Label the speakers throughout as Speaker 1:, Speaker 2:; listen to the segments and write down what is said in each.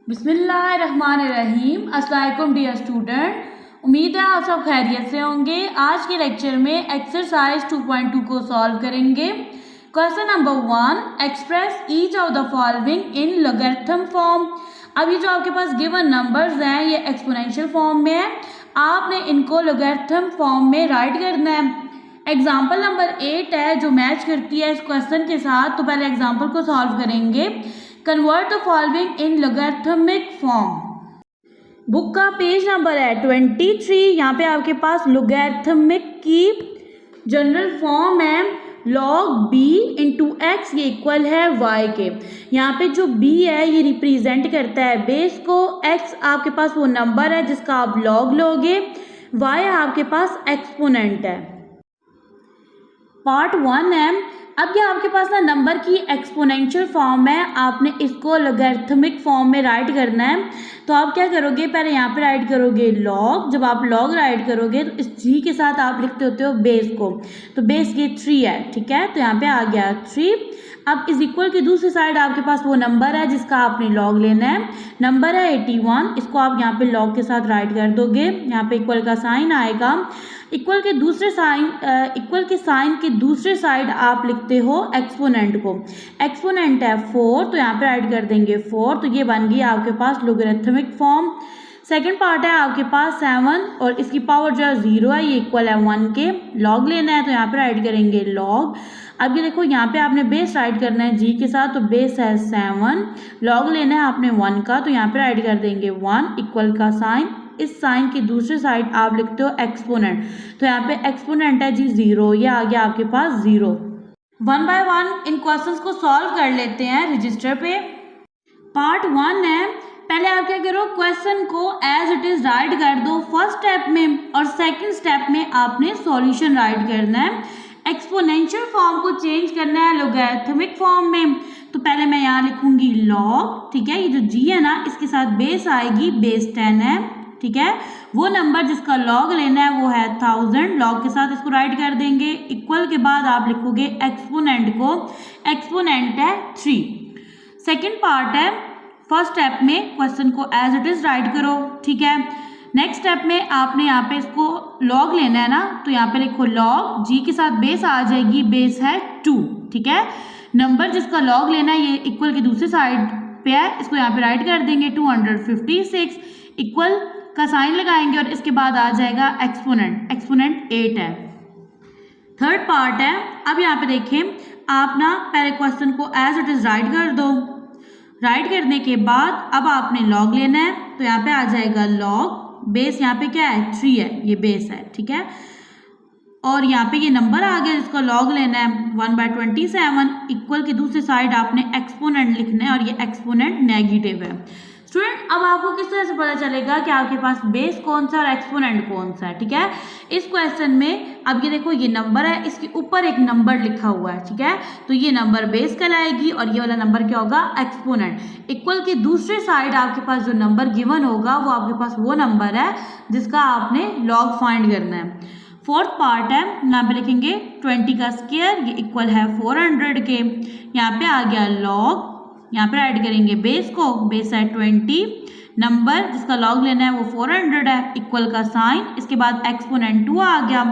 Speaker 1: बिस्मिल्लाहिर्रहमानिर्रहीम। अस्सलाम वालेकुम डियर स्टूडेंट, उम्मीद है आप सब खैरियत से होंगे। आज के लेक्चर में एक्सरसाइज 2.2 को सॉल्व करेंगे। Question number 1, express each of the following in logarithm form. अब ये जो आपके पास गिवन नंबर्स हैं ये एक्सपोनेंशियल फॉर्म में है, आपने इनको लॉगरिथम फॉर्म में राइट करना है। एग्जाम्पल नंबर 8 है जो मैच करती है इस क्वेश्चन के साथ। तो पहले एग्जाम्पल को सॉल्व करेंगे। Convert the following in logarithmic form. Book का पेज नंबर है 23। यहाँ पे आपके पास लॉगरिथमिक की जनरल फॉर्म है log b इंटू एक्स, ये इक्वल है y के। यहाँ पे जो b है ये रिप्रेजेंट करता है बेस को, x आपके पास वो नंबर है जिसका आप log लोगे, y आपके पास एक्सपोनेंट है। पार्ट 1 है। अब ये आपके पास ना नंबर की एक्सपोनेंशियल फॉर्म है, आपने इसको लॉगरिथमिक फॉर्म में राइट करना है। तो आप क्या करोगे, पहले यहाँ पे राइट करोगे लॉग। जब आप लॉग राइट करोगे तो इस जी के साथ आप लिखते होते हो बेस को, तो बेस ये 3 है, ठीक है। तो यहाँ पे आ गया 3। अब इज इक्वल की दूसरी साइड आपके पास वो नंबर है जिसका आपने लॉग लेना है। नंबर है 81, इसको आप यहाँ पे लॉग के साथ राइट कर दोगे। यहाँ पे इक्वल का साइन आएगा। इक्वल के दूसरे साइन इक्वल के साइन के दूसरे साइड आप लिखते हो एक्सपोनेंट को। एक्सपोनेंट है 4, तो यहाँ पे राइट कर देंगे 4। तो ये बन गई आपके पास लॉगरिथमिक फॉर्म। सेकंड पार्ट है आपके पास 7 और इसकी पावर जो है 0 है, ये इक्वल है 1 के। लॉग लेना है तो यहाँ पे राइट करेंगे लॉग। अब ये देखो यहाँ पे आपने बेस राइट करना है जी के साथ, तो बेस है 7। लॉग लेना है आपने 1 का, तो यहाँ पे राइट कर देंगे 1। इक्वल का साइन, इस साइन की दूसरी साइड आप लिखते हो एक्सपोनेंट, तो यहाँ पे एक्सपोनेंट है जी 0, ये आ गया आपके पास 0। 1 बाय 1 इन क्वेश्चंस को सॉल्व कर लेते हैं रजिस्टर पे। पार्ट 1 है। पहले आप क्या करो, क्वेश्चन को एज इट इज राइट कर दो फर्स्ट स्टेप में, और सेकंड स्टेप में आपने सॉल्यूशन राइट करना है। एक्सपोनेंशियल फॉर्म को चेंज करना है लॉगरिथमिक फॉर्म में। तो पहले मैं यहाँ लिखूंगी लॉग, ठीक है। ये जो जी है ना इसके साथ बेस आएगी, बेस 10 है, ठीक है। वो नंबर जिसका लॉग लेना है वो है 1000। लॉग के साथ इसको राइट कर देंगे। इक्वल के बाद आप लिखोगे एक्सपोनेंट को, एक्सपोनेंट है 3। सेकंड पार्ट है, फर्स्ट स्टेप में क्वेश्चन को एज इट इज राइट करो, ठीक है। नेक्स्ट स्टेप में आपने यहाँ पे इसको लॉग लेना है ना, तो यहाँ पे लिखो लॉग, जी के साथ बेस आ जाएगी, बेस है 2, ठीक है। नंबर जिसका लॉग लेना है ये इक्वल की दूसरी साइड पे है, इसको यहाँ पे राइट कर देंगे 256। इक्वल का साइन लगाएंगे और इसके बाद आ जाएगा एक्सपोनेंट, एक्सपोनेंट 8 है। थर्ड पार्ट है। अब यहाँ पे देखें, आप ना पहले क्वेश्चन को एज इट इज राइट कर दो। राइट करने के बाद अब आपने लॉग लेना है, तो यहाँ पे आ जाएगा लॉग, बेस यहाँ पे क्या है 3 है, ये बेस है, ठीक है। और यहाँ पे ये नंबर आ गया जिसका लॉग लेना है 1/27। इक्वल की दूसरी साइड आपने एक्सपोनेंट लिखना है और ये एक्सपोनेंट नेगेटिव है। स्टूडेंट अब आपको किस तरह से पता चलेगा कि आपके पास बेस कौन सा और एक्सपोनेंट कौन सा है, ठीक है। इस क्वेश्चन में अब ये देखो ये नंबर है, इसके ऊपर एक नंबर लिखा हुआ है, ठीक है। तो ये नंबर बेस कहलाएगी और ये वाला नंबर क्या होगा, एक्सपोनेंट। इक्वल की दूसरे साइड आपके पास जो नंबर गिवन होगा वो आपके पास वो नंबर है जिसका आपने लॉग फाइंड करना है। फोर्थ पार्ट है, यहाँ पे लिखेंगे 20 का स्क्वायर, ये इक्वल है 400 के। यहाँ पे आ गया लॉग, यहाँ पे ऐड करेंगे बेस को, बेस है 20, नंबर जिसका लॉग लेना है वो 400 है, इक्वल का साइन, इसके बाद एक्सपोनेंट 2 आ गया।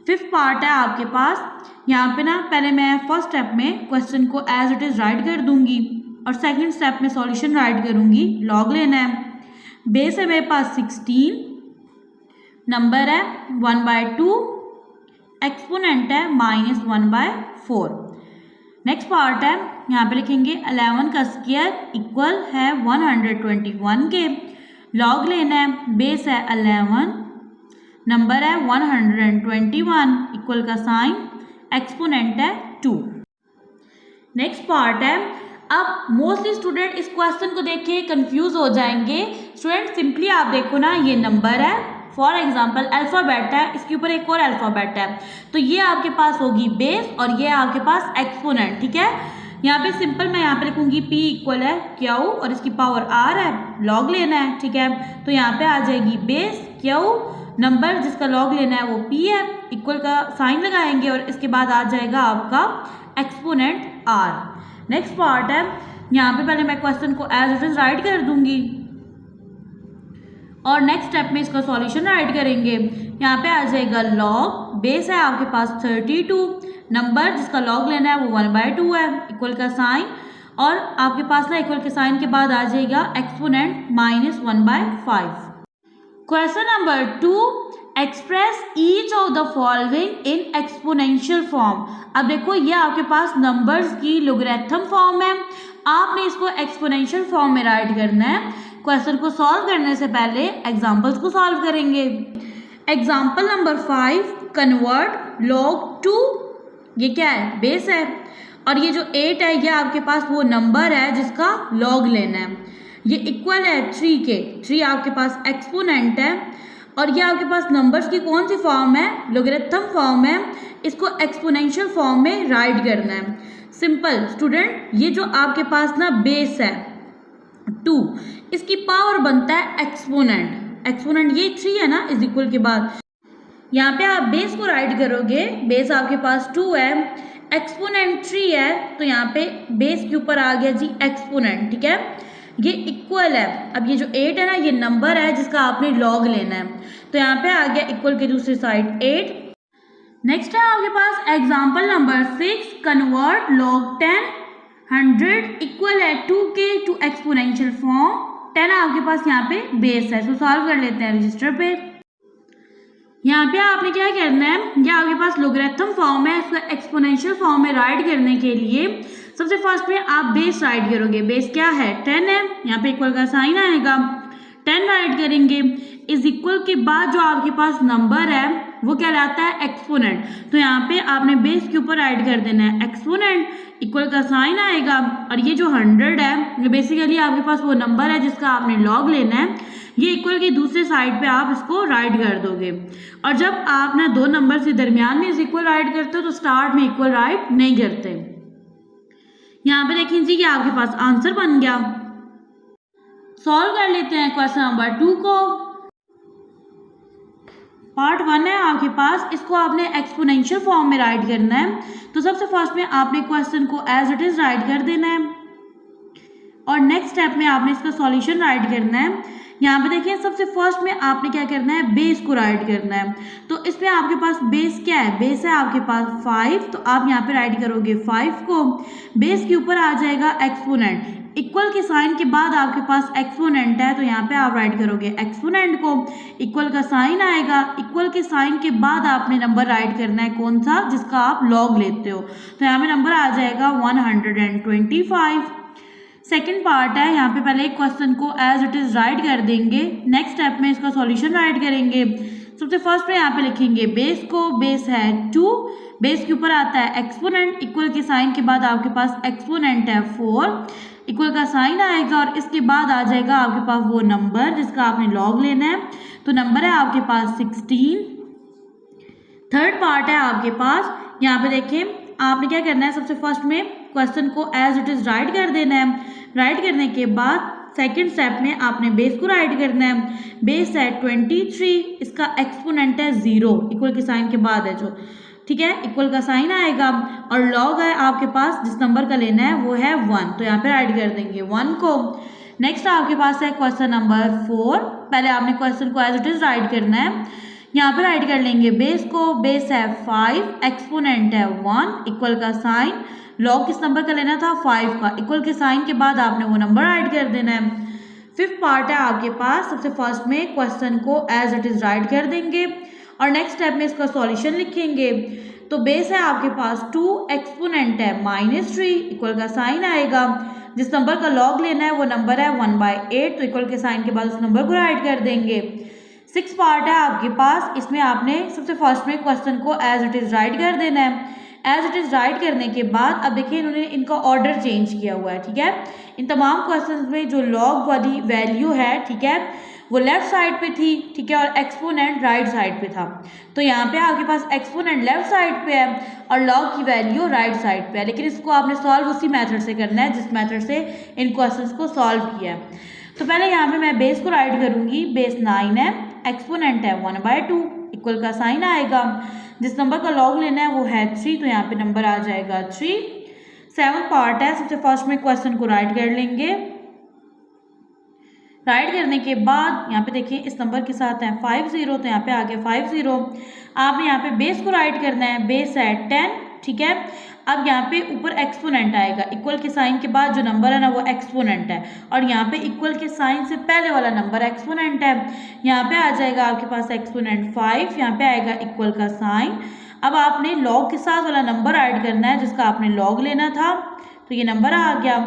Speaker 1: फिफ्थ पार्ट है आपके पास, यहाँ पे ना पहले मैं फर्स्ट स्टेप में क्वेश्चन को एज इट इज राइट कर दूंगी और सेकंड स्टेप में सॉल्यूशन राइट करूंगी। लॉग लेना है, बेस है मेरे पास 16, नंबर है 1/2, एक्सपोनेंट है -1/4। नेक्स्ट पार्ट है, यहाँ पे लिखेंगे 11 का स्क्वायर इक्वल है 121 के। लॉग लेना है, बेस है 11, नंबर है 121, इक्वल का साइन, एक्सपोनेंट है 2। नेक्स्ट पार्ट है। अब मोस्टली स्टूडेंट इस क्वेश्चन को देख के कंफ्यूज हो जाएंगे। स्टूडेंट सिंपली आप देखो ना, ये नंबर है, फॉर एग्जाम्पल अल्फ़ाबेट है, इसके ऊपर एक और अल्फ़ाबेट है, तो ये आपके पास होगी बेस और ये आपके पास एक्सपोनेंट, ठीक है। यहाँ पे सिंपल मैं यहाँ पे लिखूंगी P इक्वल है Q और इसकी पावर R है, लॉग लेना है, ठीक है। तो यहाँ पे आ जाएगी बेस Q, नंबर जिसका लॉग लेना है वो P है, इक्वल का साइन लगाएंगे और इसके बाद आ जाएगा आपका एक्सपोनेंट R। नेक्स्ट पार्ट है, यहाँ पे पहले मैं क्वेश्चन को एज इट इज राइट कर दूंगी और नेक्स्ट स्टेप में इसका सॉल्यूशन राइट करेंगे। यहाँ पे आ जाएगा लॉग, बेस है आपके पास 32, नंबर जिसका लॉग लेना है वो 1/2 है, इक्वल का साइन, और आपके पास ना इक्वल के साइन के बाद आ जाएगा exponent -1/5। Question number 2, express each of the following in exponential form. अब देखो ये आपके पास नंबर्स की लोगरिथम फॉर्म है, आपने इसको एक्सपोनेंशियल फॉर्म में राइट करना है। क्वेश्चन को सॉल्व करने से पहले एग्जांपल्स को सॉल्व करेंगे। Example number 5, convert log to, ये क्या है, बेस है, और ये जो 8 है ये आपके पास वो नंबर है जिसका लॉग लेना है। ये इक्वल है 3 के, 3 आपके पास एक्सपोनेंट है, और ये आपके पास नंबर्स की कौन सी फॉर्म है, लोगरिथम फॉर्म है। इसको एक्सपोनेंशियल फॉर्म में राइट करना है। सिंपल स्टूडेंट, ये जो आपके पास ना बेस है 2, इसकी पावर बनता है एक्सपोनेंट, एक्सपोनेंट ये 3 है ना, इज इक्वल के बाद यहाँ पे आप बेस को राइट करोगे, बेस आपके पास 2 है, एक्सपोनेंट 3 है, तो यहाँ पे बेस के ऊपर आ गया जी एक्सपोनेंट, ठीक है, ये इक्वल है। अब ये जो 8 है ना, ये नंबर है जिसका आपने लॉग लेना है, तो यहाँ पे आ गया इक्वल के दूसरी साइड 8। नेक्स्ट है आपके पास example number 6, convert log 10 100 equal है 2 के टू एक्सपोनेंशियल फॉर्म। 10 आपके पास यहाँ पे बेस है, इसको सॉल्व कर लेते हैं रजिस्टर पे। यहाँ पे आपने क्या करना है, ये आपके पास लोगरिथम फॉर्म है, इसको एक्सपोनेंशियल फॉर्म में राइट करने के लिए सबसे फर्स्ट में आप बेस राइट करोगे। बेस क्या है, 10 है, यहाँ पे इक्वल का साइन आएगा, 10 राइट करेंगे, इज इक्वल के बाद जो आपके पास नंबर है वो कहलाता है एक्सपोनेंट, तो यहाँ पे आपने बेस के ऊपर राइट कर देना है एक्सपोनेंट, इक्वल का साइन आएगा, और ये जो 100 है ये बेसिकली आपके पास वो नंबर है जिसका आपने लॉग लेना है, ये इक्वल की दूसरे साइड पे आप इसको राइट कर दोगे। और जब आप ना दो नंबर से दरमियान में इस इक्वल राइट करते हो तो स्टार्ट में इक्वल राइट नहीं करते। यहाँ पे देखें जी ये आपके पास आंसर बन गया। सॉल्व कर लेते हैं क्वेश्चन नंबर 2 को। पार्ट 1 है आपके पास, इसको आपने एक्सपोनेंशियल फॉर्म में राइट करना है, तो सबसे फर्स्ट में आपने क्वेश्चन को एज इट इज राइट कर देना है और नेक्स्ट स्टेप में आपने इसका सॉल्यूशन राइट करना है। यहाँ पे देखिए सबसे फर्स्ट में आपने क्या करना है, बेस को राइट करना है, तो इसमें आपके पास बेस क्या है, बेस है आपके पास 5, तो आप यहाँ पे राइट करोगे 5 को, बेस के ऊपर आ जाएगा एक्सपोनेंट, इक्वल के साइन के बाद आपके पास एक्सपोनेंट है, तो यहाँ पे आप राइट करोगे एक्सपोनेंट को, इक्वल का साइन आएगा, इक्वल के साइन के बाद आपने नंबर राइट करना है कौन सा, जिसका आप लॉग लेते हो, तो यहाँ पे नंबर आ जाएगा 125। सेकेंड पार्ट है, यहाँ पे पहले एक क्वेश्चन को एज इट इज राइट कर देंगे, नेक्स्ट स्टेप में इसका सॉल्यूशन राइट करेंगे। सबसे फर्स्ट में यहाँ पे लिखेंगे बेस को, बेस है 2, बेस के ऊपर आता है एक्सपोनेंट, इक्वल के साइन के बाद आपके पास एक्सपोनेंट है 4, इक्वल का साइन आएगा और इसके बाद आ जाएगा आपके पास वो नंबर जिसका आपने लॉग लेना है, तो नंबर है आपके पास 16। थर्ड पार्ट है आपके पास, यहाँ पे देखें आपने क्या करना है, सबसे फर्स्ट में क्वेश्चन को एज इट इज राइट कर देना है, राइट करने के बाद सेकंड स्टेप में आपने बेस को राइट करना है, बेस है 23, इसका एक्सपोनेंट है 0, इक्वल के साइन के बाद है जो, ठीक है, इक्वल का साइन आएगा और लॉग है आपके पास जिस नंबर का लेना है वो है 1, तो यहाँ पे राइट कर देंगे 1 को। नेक्स्ट आपके पास है क्वेश्चन नंबर 4, पहले आपने क्वेश्चन को एज इट इज राइट करना है, यहाँ पे राइट कर लेंगे बेस को, बेस है 5, एक्सपोनेंट है 1, इक्वल का साइन, लॉग किस नंबर का लेना था 5 का, इक्वल के साइन के बाद आपने वो नंबर राइट कर देना है। फिफ्थ पार्ट है आपके पास, सबसे फर्स्ट में क्वेश्चन को एज इट इज राइट कर देंगे और नेक्स्ट स्टेप में इसका सॉल्यूशन लिखेंगे। तो बेस है आपके पास 2, एक्सपोनेंट है -3, इक्वल का साइन आएगा, जिस नंबर का लॉग लेना है वो नंबर है 1/8, तो इक्वल के साइन के बाद उस नंबर को राइट कर देंगे। सिक्स पार्ट है आपके पास, इसमें आपने सबसे फर्स्ट में क्वेश्चन को एज इट इज राइट कर देना है। एज इट इज राइट करने के बाद अब देखिए इन्होंने इनका ऑर्डर चेंज किया हुआ है, ठीक है, इन तमाम क्वेश्चंस में जो लॉग वाली वैल्यू है, ठीक है, वो लेफ्ट साइड पे थी, ठीक है, और एक्सपोनेंट राइट साइड पे था, तो यहाँ पे आपके पास एक्सपोनेंट लेफ्ट साइड पे है और लॉग की वैल्यू राइट साइड पे है, लेकिन इसको आपने सॉल्व उसी मेथड से करना है जिस मेथड से इन क्वेश्चंस को सॉल्व किया है। तो पहले यहाँ पे मैं बेस को राइट करूँगी, बेस 9 है, एक्सपोनेंट है 1/2, इक्वल का साइन आएगा, जिस नंबर का लॉग लेना है वो है 3, तो यहाँ पे नंबर आ जाएगा 3। 7th पार्ट है। सबसे फर्स्ट में क्वेश्चन को राइट कर लेंगे। राइट करने के बाद यहाँ पे देखिए इस नंबर के साथ है 50, तो यहाँ पे आ गया 50। आपने यहाँ पे बेस को राइट करना है, बेस है 10, ठीक है। अब यहाँ पे ऊपर एक्सपोनेंट आएगा, इक्वल के साइन के बाद जो नंबर है ना वो एक्सपोनेंट है, और यहाँ पे इक्वल के साइन से पहले वाला नंबर एक्सपोनेंट है। यहाँ पे आ जाएगा आपके पास एक्सपोनेंट 5, यहाँ पे आएगा इक्वल का साइन। अब आपने लॉग के साथ वाला नंबर ऐड करना है जिसका आपने लॉग लेना था, तो ये नंबर आ गया।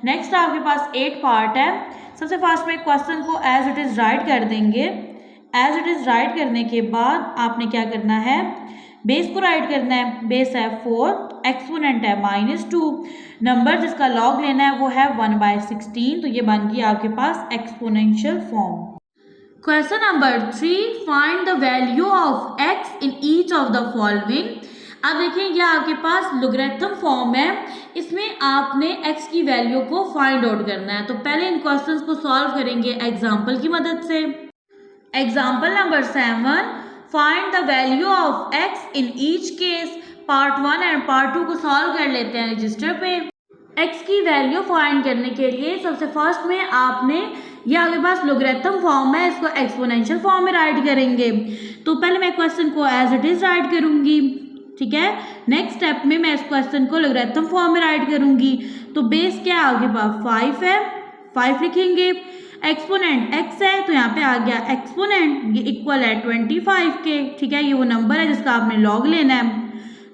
Speaker 1: नेक्स्ट आपके पास 8 पार्ट है। सबसे फास्ट में क्वेश्चन को एज इट इज़ राइट कर देंगे। एज इट इज़ राइट करने के बाद आपने क्या करना है, बेस को राइट करना है। बेस है 4, एक्सपोनेंट है -2, नंबर जिसका लॉग लेना है वो है 1/16, तो ये बन गई आपके पास exponential form. Question number 3, find the value of x in each of the following. अब देखिए ये आपके पास लोगरिथम फॉर्म है, इसमें आपने x की वैल्यू को फाइंड आउट करना है। तो पहले इन क्वेश्चंस को सॉल्व करेंगे एग्जांपल की मदद से। Example number 7, find the value of x in each case. Part 1 and part 2 को सॉल्व कर लेते हैं रजिस्टर पे। x की वैल्यू फाइंड करने के लिए सबसे फर्स्ट में आपने ये आपके पास लोगरिथम फॉर्म है, इसको एक्सपोनेंशियल फॉर्म में राइट करेंगे। तो पहले मैं क्वेश्चन को एज इट इज राइट करूंगी, ठीक है। नेक्स्ट स्टेप में मैं इस क्वेश्चन को लोगरिथम फॉर्म में राइट करूंगी। तो बेस क्या है आपके पास 5 है, 5 लिखेंगे। एक्सपोनेंट x है, तो यहाँ पे आ गया एक्सपोनेंट, ये इक्वल है 25 के, ठीक है। ये वो नंबर है जिसका आपने लॉग लेना है,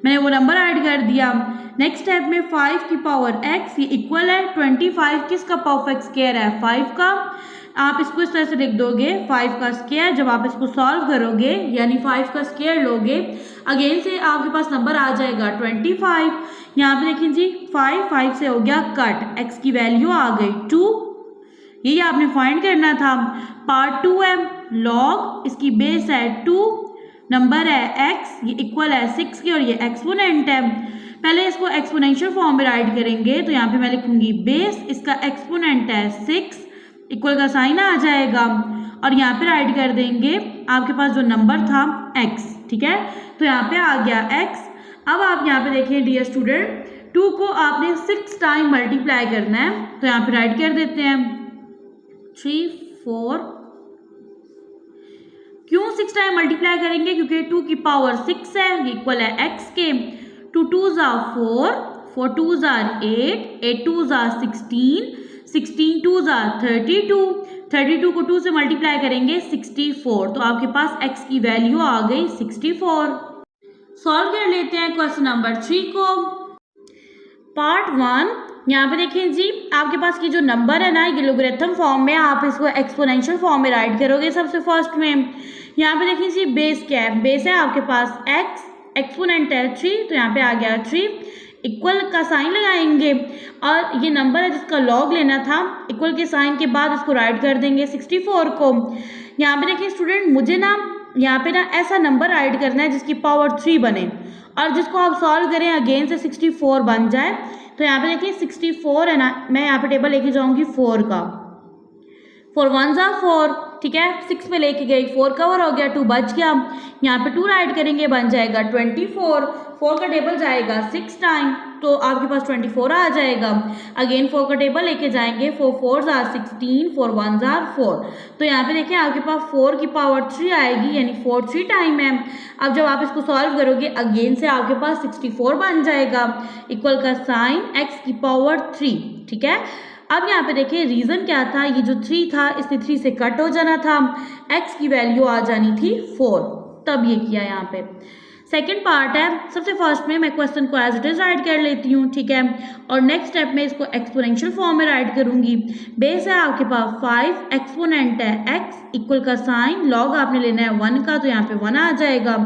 Speaker 1: मैंने वो नंबर ऐड कर दिया। नेक्स्ट स्टेप में 5 की पावर x, ये इक्वल है 25, किसका परफेक्ट स्क्वायर है 5 का। आप इसको इस तरह से लिख दोगे 5 का स्क्वायर। जब आप इसको सॉल्व करोगे यानी 5 का स्क्वायर लोगे, अगेन से आपके पास नंबर आ जाएगा 25। यहाँ पे देखिए जी 5 से हो गया कट, x की वैल्यू आ गई 2, ये आपने फाइंड करना था। पार्ट 2 है लॉग, इसकी बेस है 2, नंबर है x, ये इक्वल है 6 की, और ये एक्सपोनेंट है। पहले इसको एक्सपोनेंशियल फॉर्म में राइट करेंगे, तो यहाँ पे मैं लिखूंगी बेस, इसका एक्सपोनेंट है 6, इक्वल का साइन आ जाएगा, और यहाँ पे राइट कर देंगे आपके पास जो नंबर था x, ठीक है। तो यहाँ पे आ गया x। अब आप यहाँ पे देखिए डियर स्टूडेंट, 2 को आपने 6 टाइम मल्टीप्लाई करना है, तो यहाँ पे राइट कर देते हैं 3 4। क्यों 6 टाइम मल्टीप्लाई करेंगे, क्योंकि 2 की पावर 6 है, ये इक्वल है x के। 2 2s are 4, 4 2s are 8, 8 2s are 16, 16 2s are 32, 32 को 2 से मल्टीप्लाई करेंगे 64, तो आपके पास x की वैल्यू आ गई 64। सॉल्व कर लेते हैं क्वेश्चन नंबर 3 को। पार्ट 1, यहाँ पे देखिए जी आपके पास की जो नंबर है ना, ये लोगरिथम फॉर्म में, आप इसको एक्सपोनेंशियल फॉर्म में राइट करोगे। सबसे फर्स्ट में यहाँ पे देखिए जी बेस क्या है, बेस है आपके पास x, एक्सपोनेंट है 3, तो यहाँ पे आ गया 3, इक्वल का साइन लगाएंगे, और ये नंबर है जिसका लॉग लेना था, इक्वल के साइन के बाद इसको राइट कर देंगे 64 को। यहाँ पे देखिए स्टूडेंट, मुझे ना यहाँ पे ना ऐसा नंबर राइट करना है जिसकी पावर 3 बने, और जिसको आप सॉल्व करें अगेन से 64 बन जाए। तो यहाँ पे देखिए 64 है ना, मैं यहाँ पे टेबल लेके जाऊँगी 4 का, 4 1s are 4, ठीक है। 6 पे लेके गई, 4 कवर हो गया, 2 बच गया। यहाँ पे 2 राइट करेंगे, बन जाएगा 24, 4 का टेबल जाएगा 6 टाइम, तो आपके पास 24 आ जाएगा। अगेन 4 का टेबल लेके जाएंगे, 4 4s are 16, 4 1s are 4, तो यहाँ पे देखिए आपके पास 4 की पावर 3 आएगी, यानी 4 3 टाइम है। अब जब आप इसको सॉल्व करोगे अगेन से आपके पास 64 बन जाएगा, इक्वल का साइन x की पावर 3, ठीक है। अब यहाँ पे देखिए रीज़न क्या था, ये जो 3 था इसने 3 से कट हो जाना था, x की वैल्यू आ जानी थी 4, तब ये किया यहाँ पे। सेकंड पार्ट है, सबसे फर्स्ट में मैं क्वेश्चन को एज इट इज राइट कर लेती हूँ, ठीक है, और नेक्स्ट स्टेप में इसको एक्सपोनेंशियल फॉर्म में राइट करूँगी। बेस है आपके पास 5, एक्सपोनेंट है x, इक्वल का साइन, लॉग आपने लेना है 1 का, तो यहाँ पे 1 आ जाएगा।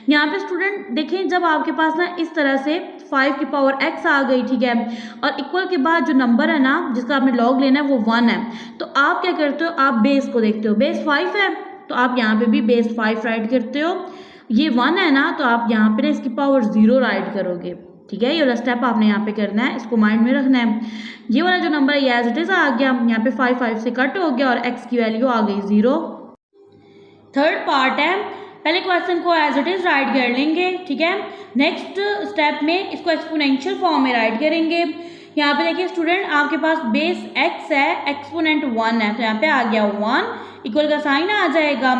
Speaker 1: यहाँ पे स्टूडेंट देखें, जब आपके पास ना इस तरह से 5 की पावर x आ गई, ठीक है, और इक्वल के बाद जो नंबर है ना जिसका आपने लॉग लेना है वो 1 है, तो आप क्या करते हो, आप बेस को देखते हो, बेस 5 है तो आप यहाँ पे भी बेस 5 राइट करते हो। ये 1 है ना, तो आप यहाँ पे ना इसकी पावर 0 राइट करोगे, ठीक है। ये वाला स्टेप आपने यहाँ पे करना है, इसको माइंड में रखना है। ये वाला जो नंबर है ये एज इट इज आ गया, यहाँ पे 5 5 से कट हो गया और x की वैल्यू आ गई 0। थर्ड पार्ट है, पहले क्वेश्चन को एज इट इज राइट कर लेंगे, ठीक है। नेक्स्ट स्टेप में इसको एक्सपोनेंशियल फॉर्म में राइट करेंगे। यहाँ पे देखिए स्टूडेंट, आपके पास बेस x है, एक्सपोनेंट 1 है, तो यहाँ पे आ गया 1 इक्वल का साइन आ जाएगा,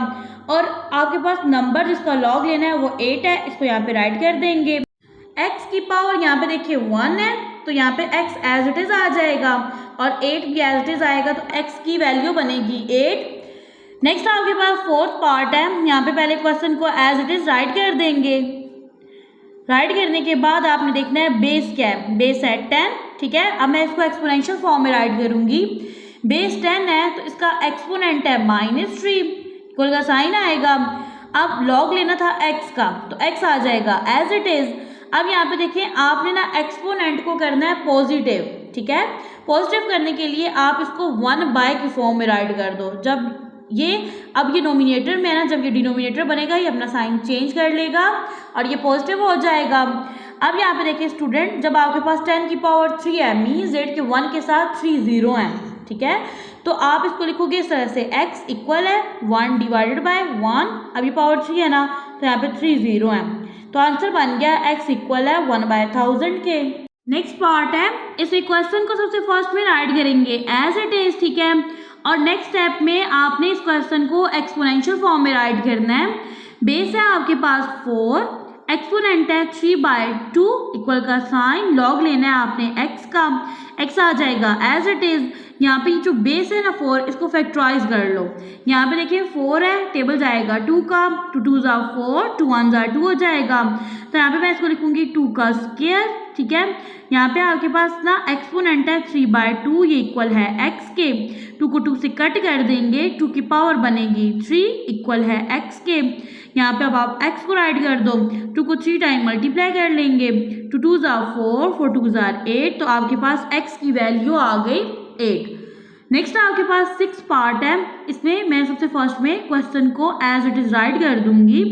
Speaker 1: और आपके पास नंबर जिसका लॉग लेना है वो 8 है, इसको यहाँ पे राइट कर देंगे। x की पावर यहाँ पे देखिए 1 है, तो यहाँ पे x एज इट इज आ जाएगा, और 8 भी एज इट इज आएगा, तो x की वैल्यू बनेगी 8। नेक्स्ट आपके पास फोर्थ पार्ट है, यहाँ पे पहले क्वेश्चन को एज इट इज राइट कर देंगे। राइट करने के बाद आपने देखना है बेस क्या है, बेस है 10, ठीक है। अब मैं इसको एक्सपोनेंशियल फॉर्म में राइट करूंगी। बेस 10 है तो इसका एक्सपोनेंट है -3 इक्वल का साइन आएगा। अब लॉग लेना था x का, तो x आ जाएगा एज इट इज। अब यहाँ पे देखिए आपने ना एक्सपोनेंट को करना है पॉजिटिव, ठीक है। पॉजिटिव करने के लिए आप इसको 1/, की फॉर्म में राइट कर दो। जब ये अब ये नोमिनेटर में है ना, जब ये डिनोमिनेटर बनेगा ये अपना साइन चेंज कर लेगा और ये पॉजिटिव हो जाएगा। अब यहाँ पे देखिए स्टूडेंट, जब आपके पास 10 की पावर 3 है, मीन्स 8 के 1 के साथ 3 जीरो हैं, ठीक है। तो आप इसको लिखोगे इस तरह से, x इक्वल है 1 डिवाइडेड बाय 1, अभी पावर 3 है ना, तो यहाँ पे 3 जीरो हैं, तो आंसर बन गया x इक्वल है 1/1000 के। नेक्स्ट पार्ट है, इस इक्वेशन को सबसे फर्स्ट में राइट करेंगे एज इट इज, ठीक है। और नेक्स्ट स्टेप में आपने इस क्वेश्चन को एक्सपोनेंशियल फॉर्म में राइट करना है। बेस है आपके पास 4, एक्सपोनेंट है 3/2 इक्वल का साइन, लॉग लेना है आपने x का, x आ जाएगा एज इट इज। यहाँ पे जो बेस है ना 4, इसको फैक्टराइज कर लो। यहाँ पे देखिए 4 है, टेबल जाएगा 2 का, 2 2 ज़ा 4, 2 1 ज़ा 2 हो जाएगा, तो यहाँ पे मैं इसको लिखूंगी 2 का स्क्वायर, ठीक है। यहाँ पे आपके पास ना एक्सपोनेंट है 3/2, ये इक्वल है x के, 2 को 2 से कट कर देंगे, 2 की पावर बनेगी 3 इक्वल है x के। यहाँ पे अब आप x को राइट कर दो, 2 को 3 टाइम मल्टीप्लाई कर लेंगे, 2 2 ज़ा 4, 4 2 ज़ा 8, तो आपके पास x की वैल्यू आ गई 8। नेक्स्ट आपके पास 6 पार्ट है, इसमें मैं सबसे फर्स्ट में क्वेश्चन को एज इट इज राइट कर दूंगी।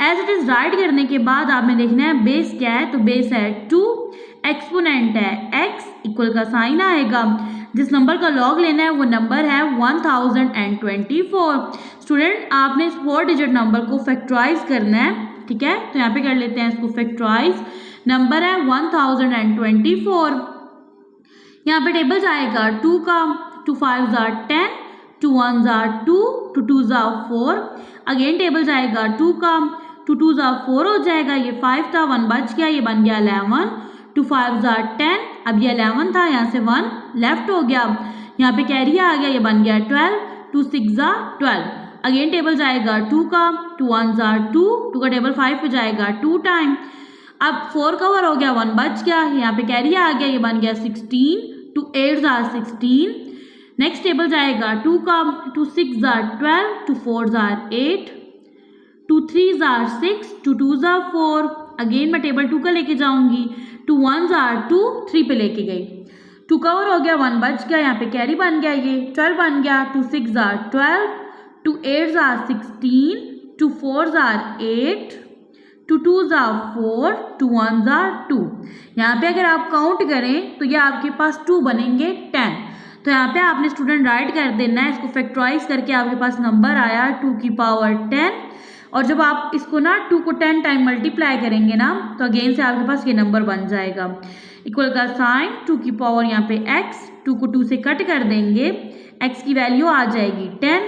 Speaker 1: एज इट इज राइट करने के बाद आपने देखना है बेस क्या है, तो बेस है 2, एक्सपोनेंट है x इक्वल का साइन आएगा, जिस नंबर का लॉग लेना है वो नंबर है 1024। स्टूडेंट आपने इस 4 डिजिट नंबर को फैक्टराइज करना है, ठीक है। तो यहाँ पे कर लेते हैं इसको फैक्टराइज, नंबर है 1024। यहाँ पे टेबल जाएगा 2 का, 2 5 ज़ा 10, 2 1 ज़ा 2, 2 2 ज़ा 4, अगेन टेबल जाएगा 2 का, 2 2 ज़ा 4 हो जाएगा, ये 5 था, 1 बच गया, ये बन गया 11, 2 5 ज़ा 10, अब ये 11 था, यहाँ से 1 लेफ्ट हो गया, यहाँ पे कैरी आ गया, ये बन गया 12, 2 6 ज़ा 12, अगेन टेबल जाएगा 2 का, 2 1 ज़ा 2, 2 का टेबल 5 पे जाएगा 2 टाइम, अब 4 कवर हो गया, 1 बच गया, यहाँ पे कैरी आ गया, ये बन गया 16, 2 8 ज़ा 16। नेक्स्ट टेबल जाएगा 2 का, 2 6 ज़ा 12, 2 4 ज़ा 8, 2 3 ज़ा 6, 2 2 ज़ा 4, अगेन मैं टेबल 2 का लेके जाऊंगी, 2 1 ज़ा 2, 3 पे लेके गई, 2 कवर हो गया, 1 बच गया, यहाँ पे कैरी बन गया, ये 12 बन गया, 2 6 ज़ा 12, 2 8 ज़ा 16, 2 4 ज़ा 8, 2 2 ज़ा 4, 2 1 ज़ा 2। यहाँ पे अगर आप काउंट करें तो ये आपके पास 2 बनेंगे 10। तो यहाँ पे आपने स्टूडेंट राइट कर देना है, इसको फैक्टराइज करके आपके पास नंबर आया 2 की पावर 10, और जब आप इसको ना 2 को 10 टाइम मल्टीप्लाई करेंगे ना, तो अगेन से आपके पास ये नंबर बन जाएगा, इक्वल का साइन 2 की पावर यहाँ पे x, 2 को 2 से कट कर देंगे, x की वैल्यू आ जाएगी 10,